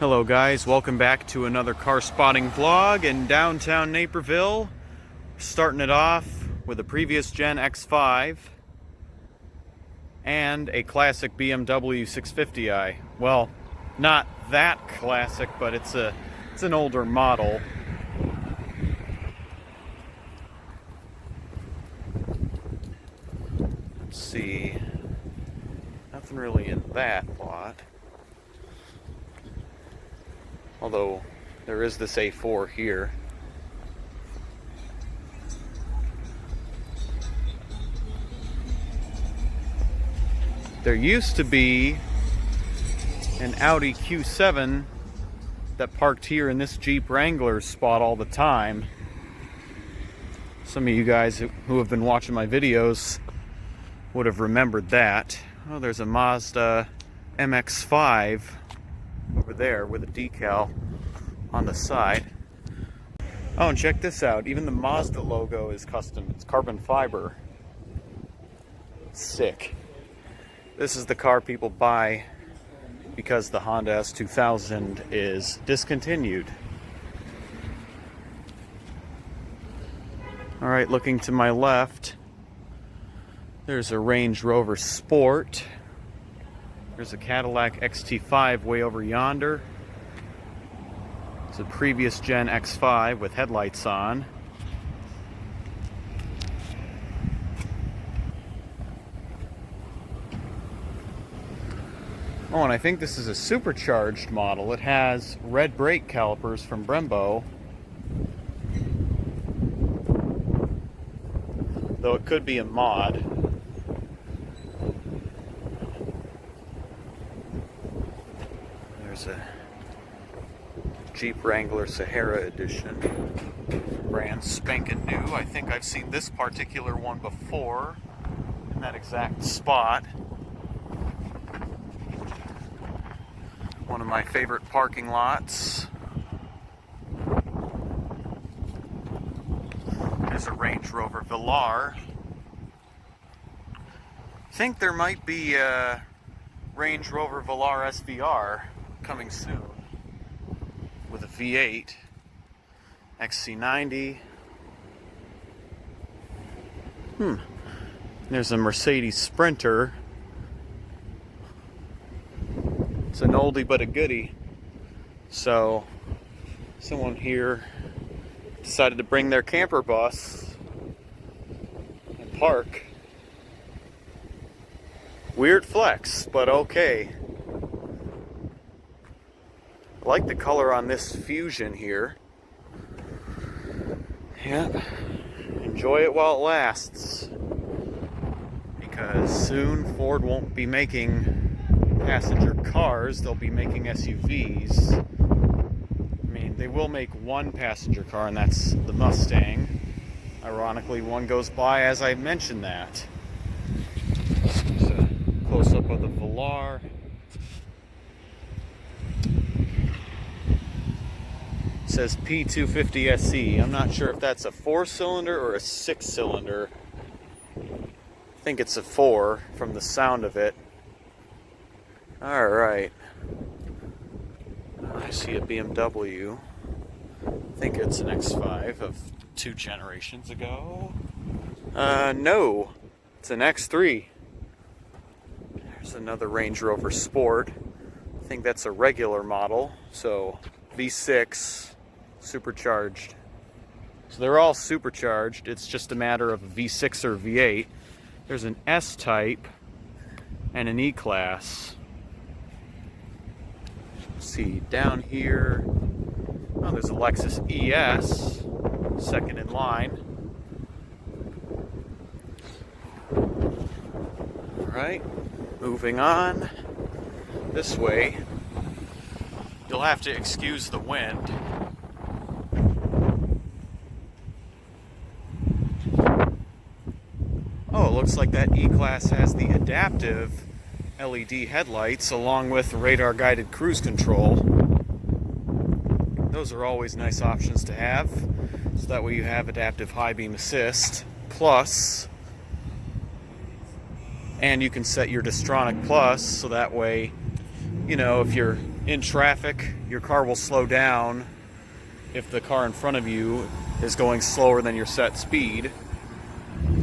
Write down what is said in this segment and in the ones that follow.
Hello guys, welcome back to another car spotting vlog in downtown Naperville. Starting it off with a previous gen X5 and a classic BMW 650i. Well, not that classic, but it's an older model. Let's see, nothing really in that lot. Although there is this A4 here. There used to be an Audi Q7 that parked here in this Jeep Wrangler spot all the time. Some of you guys who have been watching my videos would have remembered that. Oh, there's a Mazda MX-5 over there with a decal on the side. Oh, and check this out. Even the Mazda logo is custom. It's carbon fiber. Sick. This is the car people buy because the Honda S2000 is discontinued. Alright, looking to my left, there's a Range Rover Sport. There's a Cadillac XT5 way over yonder. It's a previous gen X5 with headlights on. Oh, and I think this is a supercharged model. It has red brake calipers from Brembo. Though it could be a mod. There's a Jeep Wrangler Sahara edition, brand spanking new. I think I've seen this particular one before in that exact spot. One of my favorite parking lots. There's a Range Rover Velar. I think there might be a Range Rover Velar SVR coming soon with a V8 XC90. There's a Mercedes Sprinter. It's an oldie but a goodie. So someone here decided to bring their camper bus and park. Weird flex, but okay. I like the color on this Fusion here. Yep. Enjoy it while it lasts. Because soon Ford won't be making passenger cars, they'll be making SUVs. I mean, they will make one passenger car, and that's the Mustang. Ironically, one goes by as I mentioned that. There's a close-up of the Velar. It says P250 SE. I'm not sure if that's a 4-cylinder or a 6-cylinder. I think it's a 4 from the sound of it. Alright. I see a BMW. I think it's an X5 of 2 generations ago. No. It's an X3. There's another Range Rover Sport. I think that's a regular model. So V6. Supercharged. So they're all supercharged. It's just a matter of a V6 or V8. There's an S-Type and an E-Class. Let's see, down here, oh, there's a Lexus ES, second in line. Alright, moving on this way. You'll have to excuse the wind. Oh, it looks like that E-Class has the adaptive LED headlights along with radar guided cruise control. Those are always nice options to have. So that way you have adaptive high beam assist plus, and you can set your Distronic Plus so that way, you know, if you're in traffic, your car will slow down if the car in front of you is going slower than your set speed.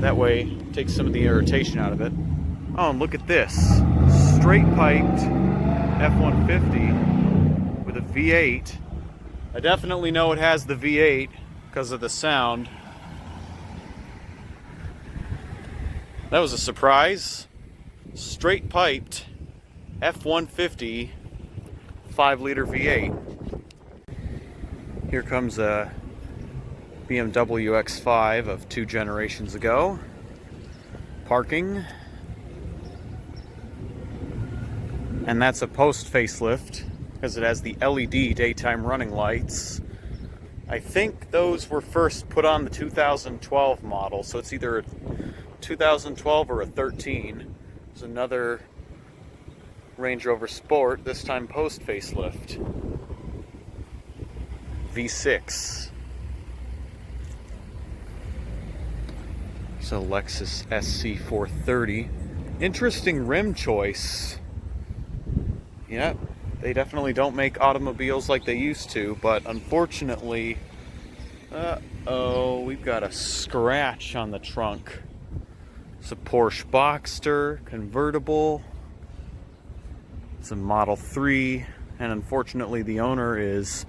That way, it takes some of the irritation out of it. Oh, and look at this. Straight piped F-150 with a V8. I definitely know it has the V8 because of the sound. That was a surprise. Straight piped F-150 5-liter V8. Here comes a BMW X5 of 2 generations ago. Parking. And that's a post facelift because it has the LED daytime running lights. I think those were first put on the 2012 model, so it's either a 2012 or a 13. There's another Range Rover Sport, this time post facelift. V6. So Lexus SC430. Interesting rim choice. Yep, they definitely don't make automobiles like they used to, but unfortunately, we've got a scratch on the trunk. It's a Porsche Boxster convertible. It's a Model 3, and unfortunately the owner is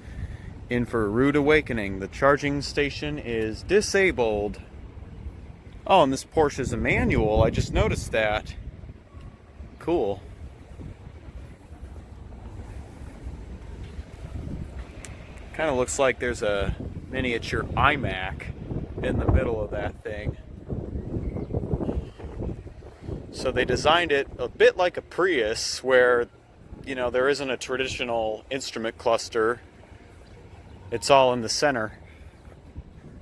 in for a rude awakening. The charging station is disabled. Oh, and this Porsche is a manual. I just noticed that. Cool. Kind of looks like there's a miniature iMac in the middle of that thing. So they designed it a bit like a Prius, where, you know, there isn't a traditional instrument cluster. It's all in the center.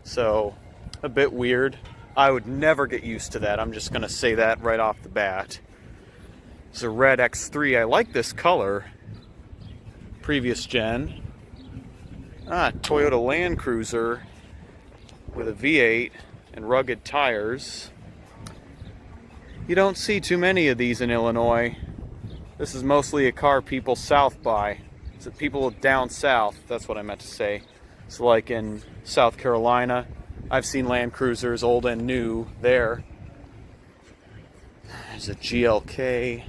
So, a bit weird. I would never get used to that. I'm just going to say that right off the bat. It's a red X3. I like this color. Previous gen. Toyota Land Cruiser with a V8 and rugged tires. You don't see too many of these in Illinois. This is mostly a car people south buy. It's people down south, that's what I meant to say. So like in South Carolina, I've seen Land Cruisers, old and new, there. There's a GLK.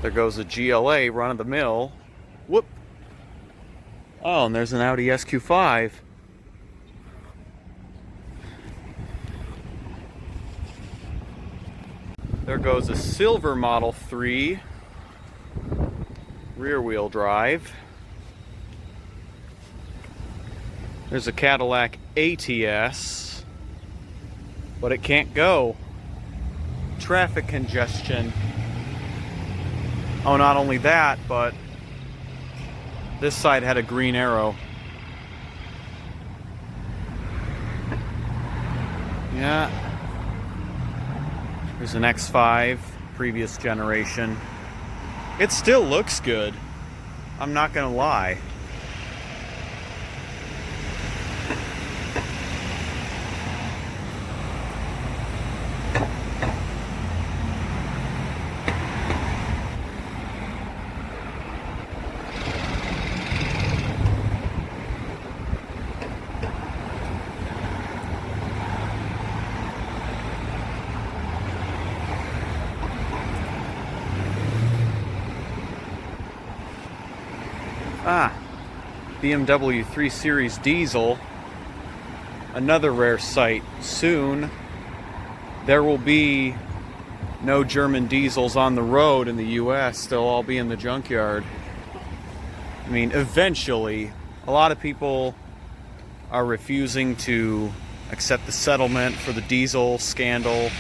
There goes a GLA, run-of-the-mill. Whoop. Oh, and there's an Audi SQ5. There goes a silver Model 3. Rear-wheel drive. There's a Cadillac ATS. But it can't go. Traffic congestion. Oh, not only that, but this side had a green arrow. Yeah. There's an X5, previous generation. It still looks good. I'm not gonna lie. BMW 3 Series diesel, another rare sight. Soon there will be no German diesels on the road in the US. They'll all be in the junkyard. I mean, eventually. A lot of people are refusing to accept the settlement for the diesel scandal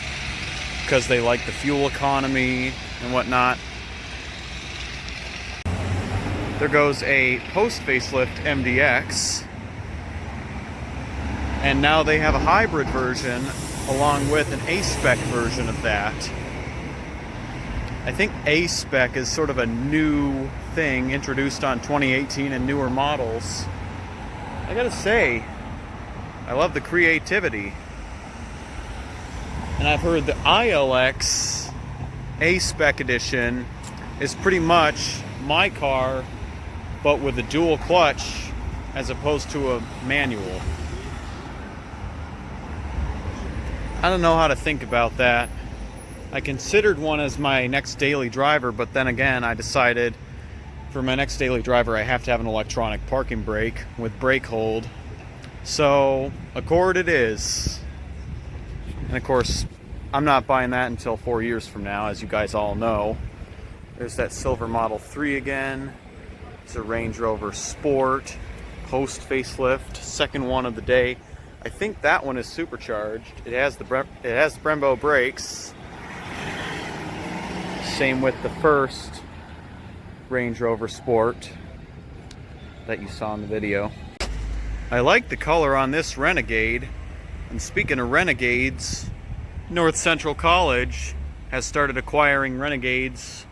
because they like the fuel economy and whatnot. There goes a post-facelift MDX, and now they have a hybrid version along with an A-Spec version of that. I think A-Spec is sort of a new thing introduced on 2018 and newer models. I gotta say, I love the creativity. And I've heard the ILX A-Spec Edition is pretty much my car, but with a dual clutch as opposed to a manual. I don't know how to think about that. I considered one as my next daily driver, but then again, I decided for my next daily driver, I have to have an electronic parking brake with brake hold. So, Accord it is. And of course, I'm not buying that until 4 years from now, as you guys all know. There's that silver Model 3 again. It's a Range Rover Sport, post facelift, second one of the day. I think that one is supercharged. It has the Brembo brakes. Same with the first Range Rover Sport that you saw in the video. I like the color on this Renegade. And speaking of Renegades, North Central College has started acquiring Renegades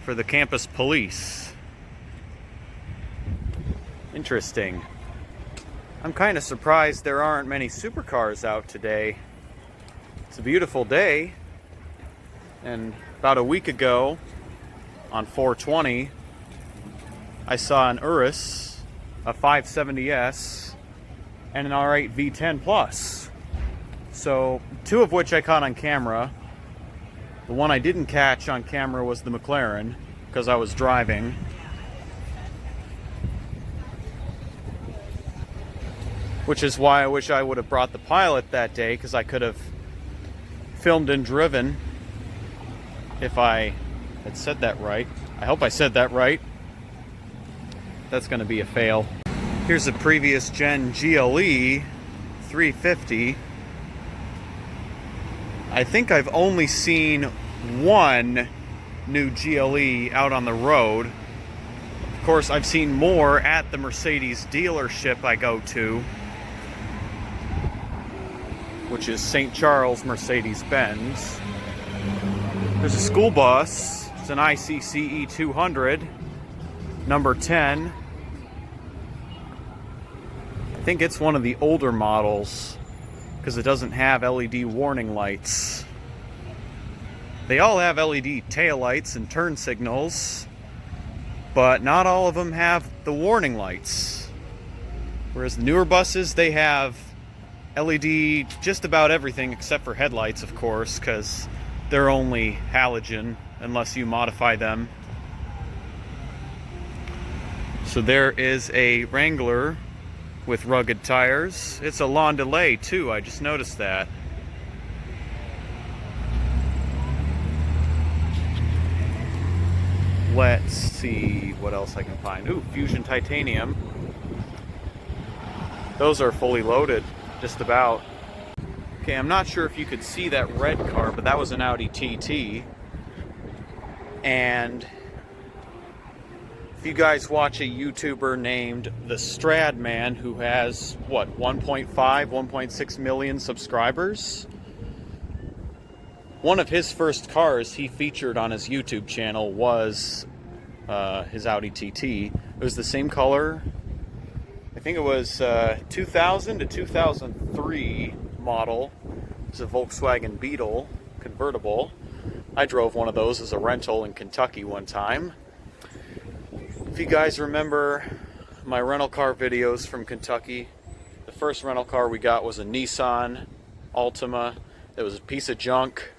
for the campus police. Interesting. I'm kind of surprised there aren't many supercars out today. It's a beautiful day. And about a week ago, on 420, I saw an Urus, a 570S, and an R8 V10 Plus. So, two of which I caught on camera. The one I didn't catch on camera was the McLaren, because I was driving. Which is why I wish I would have brought the Pilot that day, because I could have filmed and driven if I had said that right. I hope I said that right. That's going to be a fail. Here's a previous gen GLE 350. I think I've only seen one new GLE out on the road. Of course, I've seen more at the Mercedes dealership I go to, which is St. Charles Mercedes-Benz. There's a school bus. It's an ICCE 200, number 10. I think it's one of the older models because it doesn't have LED warning lights. They all have LED taillights and turn signals, but not all of them have the warning lights. Whereas the newer buses, they have LED just about everything except for headlights, of course, because they're only halogen unless you modify them. So there is a Wrangler with rugged tires. It's a Lawn Delay too, I just noticed that. Let's see what else I can find. Ooh, Fusion Titanium. Those are fully loaded, just about. Okay, I'm not sure if you could see that red car, but that was an Audi TT. And if you guys watch a YouTuber named The Stradman, who has, what, 1.5, 1.6 million subscribers? One of his first cars he featured on his YouTube channel was his Audi TT. It was the same color. I think it was 2000 to 2003 model. It's a Volkswagen Beetle convertible. I drove one of those as a rental in Kentucky one time. If you guys remember my rental car videos from Kentucky, the first rental car we got was a Nissan Altima. It was a piece of junk.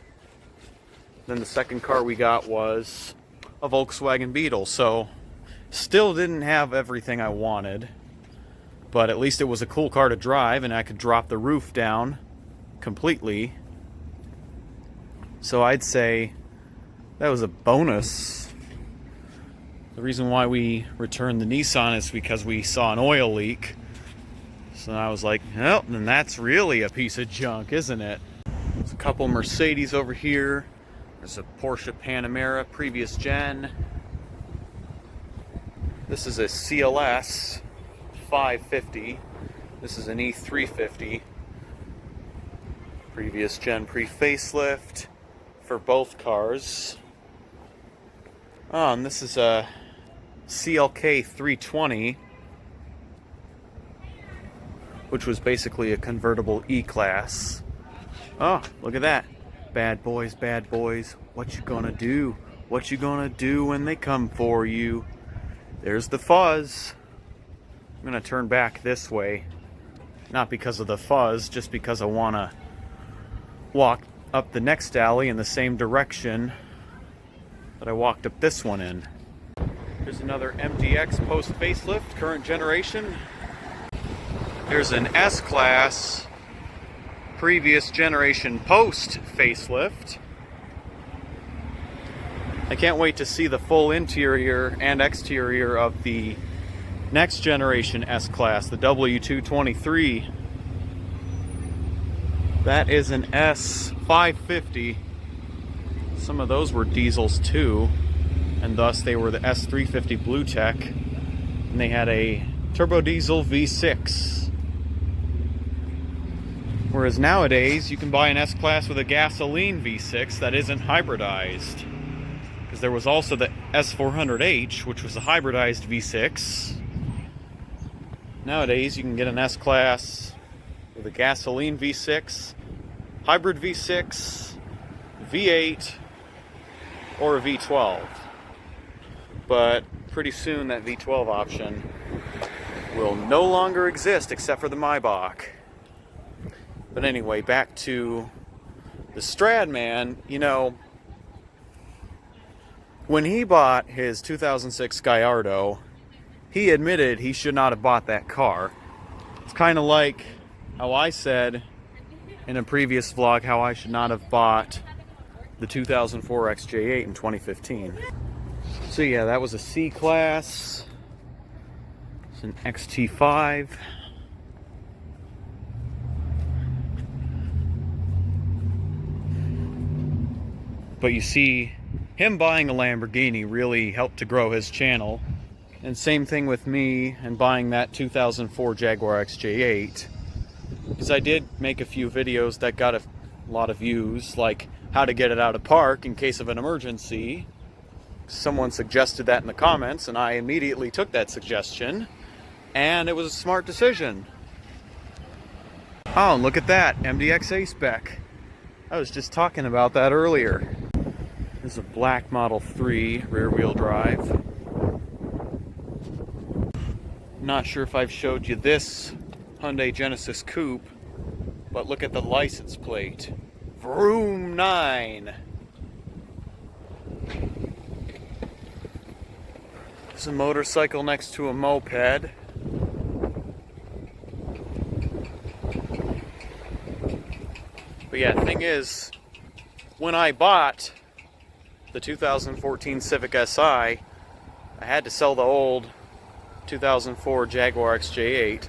Then the second car we got was a Volkswagen Beetle. So still didn't have everything I wanted, but at least it was a cool car to drive, and I could drop the roof down completely. So I'd say that was a bonus. The reason why we returned the Nissan is because we saw an oil leak. So I was like, well, then that's really a piece of junk, isn't it? There's a couple Mercedes over here. There's a Porsche Panamera, previous gen. This is a CLS 550. This is an E350. Previous gen pre-facelift for both cars. Oh, and this is a CLK 320. which was basically a convertible E-Class. Oh, look at that. Bad boys, what you gonna do? What you gonna do when they come for you? There's the fuzz. I'm gonna turn back this way. Not because of the fuzz, just because I wanna walk up the next alley in the same direction that I walked up this one in. There's another MDX post facelift, current generation. There's an S-Class, previous generation post facelift. I can't wait to see the full interior and exterior of the next generation S-Class, the W223. That is an S550. Some of those were diesels too, and thus they were the S350 Blue Tech, and they had a turbo diesel V6. Whereas nowadays you can buy an S-Class with a gasoline V6 that isn't hybridized. Because there was also the S400H, which was a hybridized V6. Nowadays you can get an S-Class with a gasoline V6, hybrid V6, V8, or a V12. But pretty soon that V12 option will no longer exist except for the Maybach. But anyway, back to the Stradman. You know, when he bought his 2006 Gallardo, he admitted he should not have bought that car. It's kind of like how I said in a previous vlog how I should not have bought the 2004 XJ8 in 2015. So yeah, that was a C-Class. It's an XT5. But you see, him buying a Lamborghini really helped to grow his channel. And same thing with me and buying that 2004 Jaguar XJ8. Because I did make a few videos that got a lot of views, like how to get it out of park in case of an emergency. Someone suggested that in the comments, and I immediately took that suggestion, and it was a smart decision. Oh, and look at that, MDX A-Spec. I was just talking about that earlier. This is a black Model 3 rear-wheel drive. Not sure if I've showed you this Hyundai Genesis Coupe, but look at the license plate. Vroom 9. There's a motorcycle next to a moped. But yeah, the thing is, when I bought the 2014 Civic Si, I had to sell the old 2004 Jaguar XJ8.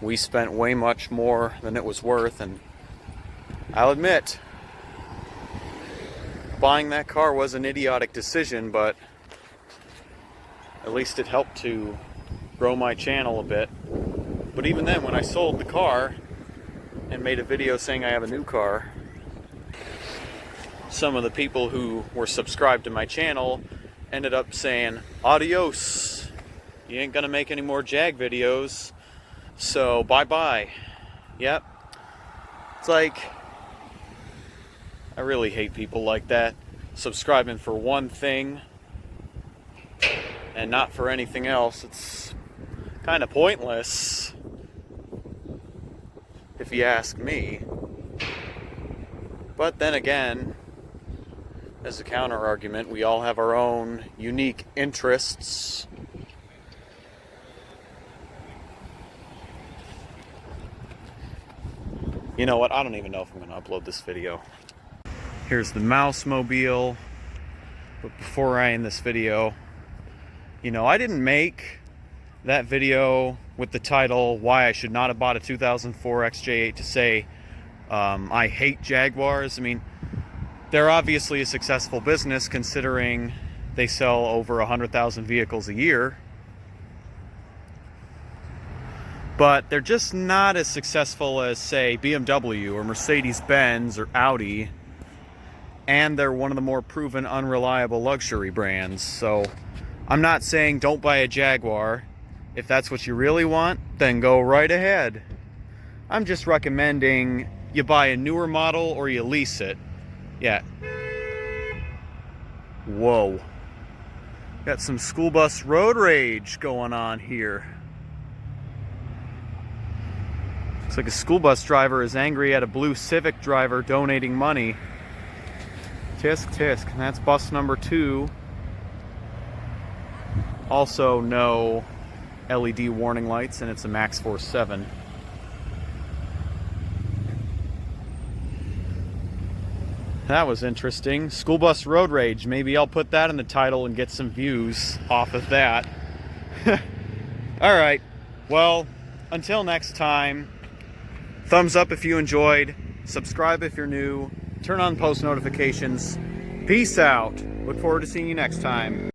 We spent way much more than it was worth, and I'll admit, buying that car was an idiotic decision, but at least it helped to grow my channel a bit. But even then, when I sold the car and made a video saying I have a new car, some of the people who were subscribed to my channel ended up saying, adios, you ain't gonna make any more Jag videos, so bye-bye. Yep. It's like, I really hate people like that, subscribing for one thing and not for anything else. It's kind of pointless, if you ask me. But then again, as a counter argument, we all have our own unique interests. You know what? I don't even know if I'm going to upload this video. Here's the Mouse Mobile. But before I end this video, you know, I didn't make that video with the title, Why I Should Not Have Bought a 2004 XJ8, to say I hate Jaguars. I mean, they're obviously a successful business considering they sell over 100,000 vehicles a year. But they're just not as successful as, say, BMW or Mercedes-Benz or Audi. And they're one of the more proven unreliable luxury brands. So I'm not saying don't buy a Jaguar. If that's what you really want, then go right ahead. I'm just recommending you buy a newer model or you lease it. Yeah. Whoa. Got some school bus road rage going on here. Looks like a school bus driver is angry at a blue Civic driver donating money. Tisk, tisk. And that's bus number 2. Also no LED warning lights, and it's a Max Force 7. That was interesting. School bus road rage. Maybe I'll put that in the title and get some views off of that. Alright, well, until next time, thumbs up if you enjoyed, subscribe if you're new, turn on post notifications. Peace out. Look forward to seeing you next time.